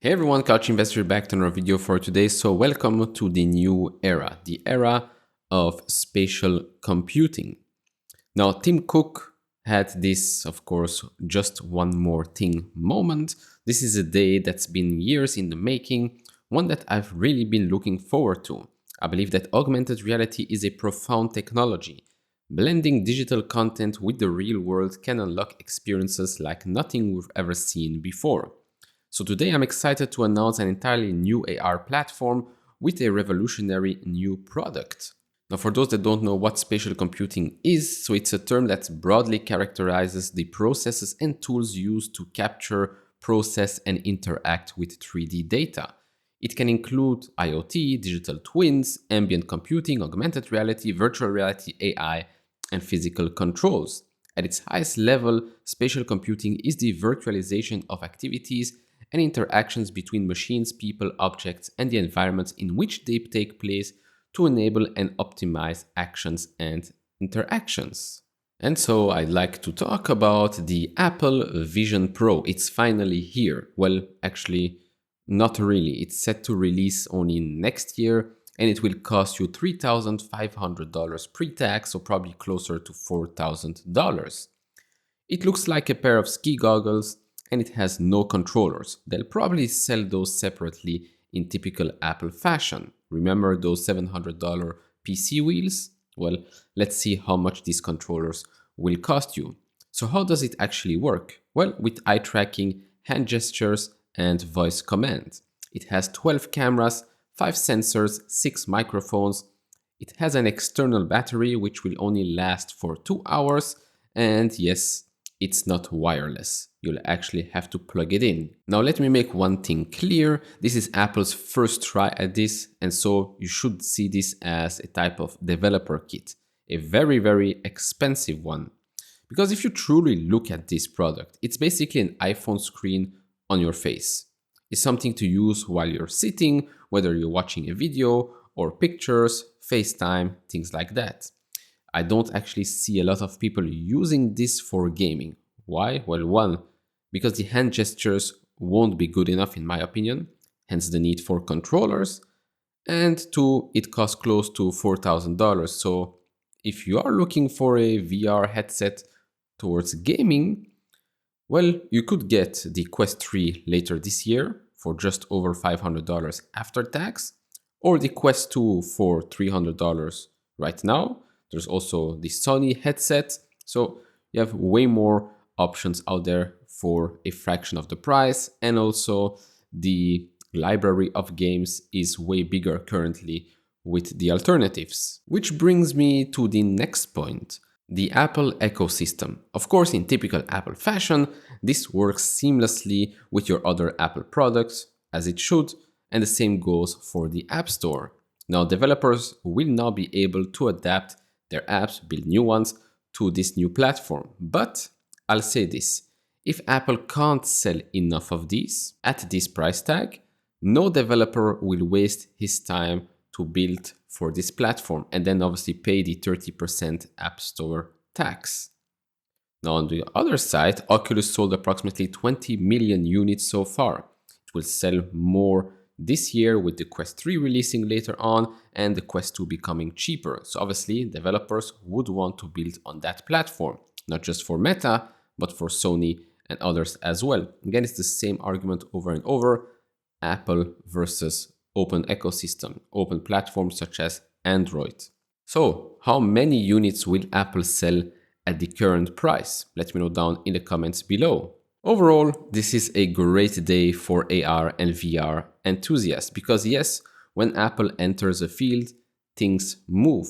Hey everyone, Couch Investor back to another video for today. So welcome to the new era, the era of spatial computing. Now, Tim Cook had this, of course, just one more thing moment. This is a day that's been years in the making, one that I've really been looking forward to. I believe that augmented reality is a profound technology. Blending digital content with the real world can unlock experiences like nothing we've ever seen before. So today I'm excited to announce an entirely new AR platform with a revolutionary new product. Now, for those that don't know what spatial computing is, so it's a term that broadly characterizes the processes and tools used to capture, process, and interact with 3D data. It can include IoT, digital twins, ambient computing, augmented reality, virtual reality, AI, and physical controls. At its highest level, spatial computing is the virtualization of activities and interactions between machines, people, objects, and the environments in which they take place to enable and optimize actions and interactions. And so I'd like to talk about the Apple Vision Pro. It's finally here. Well, actually, not really. It's set to release only next year, and it will cost you $3,500 pre-tax, so probably closer to $4,000. It looks like a pair of ski goggles and it has no controllers. They'll probably sell those separately in typical Apple fashion. Remember those $700 PC wheels? Well, let's see how much these controllers will cost you. So how does it actually work? Well, with eye tracking, hand gestures, and voice commands. It has 12 cameras, 5 sensors, 6 microphones. It has an external battery which will only last for 2 hours, and yes, it's not wireless. You'll actually have to plug it in. Now let me make one thing clear. This is Apple's first try at this, and so you should see this as a type of developer kit, a very, very expensive one. Because if you truly look at this product, it's basically an iPhone screen on your face. It's something to use while you're sitting, whether you're watching a video or pictures, FaceTime, things like that. I don't actually see a lot of people using this for gaming. Why? Well, one, because the hand gestures won't be good enough in my opinion, hence the need for controllers. And two, it costs close to $4,000. So if you are looking for a VR headset towards gaming, well, you could get the Quest 3 later this year for just over $500 after tax, or the Quest 2 for $300 right now. There's also the Sony headset. So you have way more options out there for a fraction of the price. And also the library of games is way bigger currently with the alternatives. Which brings me to the next point, the Apple ecosystem. Of course, in typical Apple fashion, this works seamlessly with your other Apple products, as it should, and the same goes for the App Store. Now, developers will now be able to adapt their apps, build new ones to this new platform. But I'll say this, if Apple can't sell enough of these at this price tag, no developer will waste his time to build for this platform and then obviously pay the 30% App Store tax. Now on the other side, Oculus sold approximately 20 million units so far. It will sell more this year with the Quest 3 releasing later on and the Quest 2 becoming cheaper. So obviously developers would want to build on that platform, not just for Meta, but for Sony and others as well. Again, it's the same argument over and over, Apple versus open ecosystem, open platforms such as Android. So how many units will Apple sell at the current price? Let me know down in the comments below. Overall, this is a great day for AR and VR enthusiasts because yes, when Apple enters a field, things move.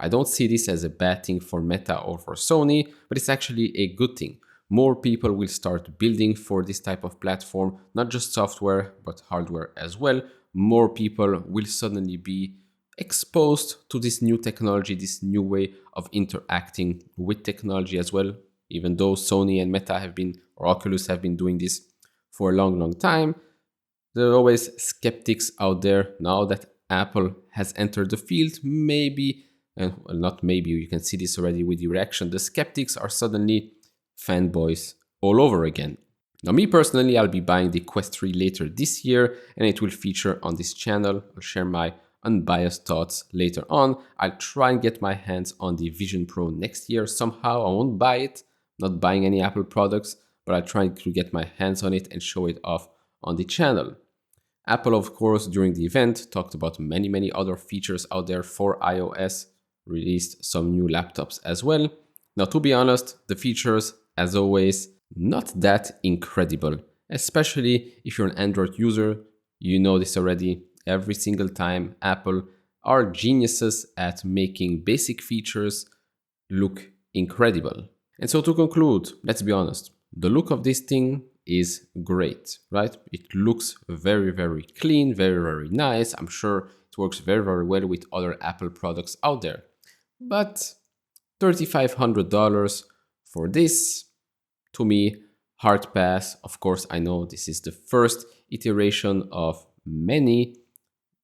I don't see this as a bad thing for Meta or for Sony, but it's actually a good thing. More people will start building for this type of platform, not just software, but hardware as well. More people will suddenly be exposed to this new technology, this new way of interacting with technology as well. Even though Sony and Meta have been, or Oculus have been doing this for a long, long time, there are always skeptics out there. Now that Apple has entered the field, maybe, and well, not maybe, you can see this already with the reaction, the skeptics are suddenly fanboys all over again. Now, me personally, I'll be buying the Quest 3 later this year, and it will feature on this channel. I'll share my unbiased thoughts later on. I'll try and get my hands on the Vision Pro next year somehow. I won't buy it, not buying any Apple products, but I'll try to get my hands on it and show it off on the channel. Apple, of course, during the event talked about many other features out there for iOS, released some new laptops as well. Now, to be honest, the features, as always, not that incredible, especially if you're an Android user. You know this already. Every single time, Apple are geniuses at making basic features look incredible. And so to conclude, let's be honest, the look of this thing is great, right? It looks very clean, very nice. I'm sure it works very well with other Apple products out there. But $3,500 for this, to me, hard pass. Of course, I know this is the first iteration of many,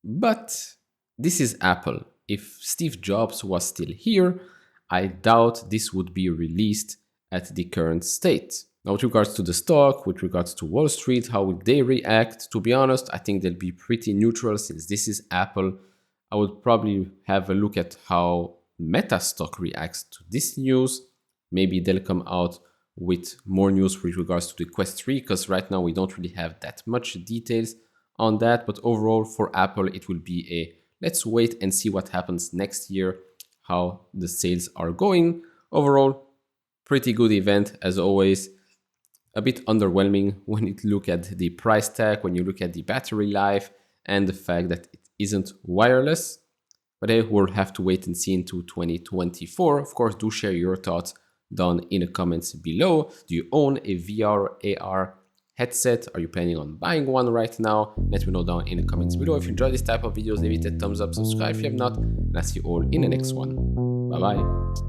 but this is Apple. If Steve Jobs was still here, I doubt this would be released at the current state. Now, with regards to the stock, with regards to Wall Street, how would they react? To be honest, I think they'll be pretty neutral since this is Apple. I would probably have a look at how Meta stock reacts to this news. Maybe they'll come out with more news with regards to the Quest 3, because right now we don't really have that much details on that. But overall, for Apple, it will be a let's wait and see what happens next year, how the sales are going. Overall, pretty good event as always. A bit underwhelming when you look at the price tag, when you look at the battery life, and the fact that it isn't wireless. But hey, we'll have to wait and see into 2024. Of course, do share your thoughts down in the comments below. Do you own a VR, AR headset? Are you planning on buying one right now? Let me know down in the comments below. If you enjoy this type of videos, leave it a thumbs up, subscribe if you have not, and I'll see you all in the next one. Bye bye.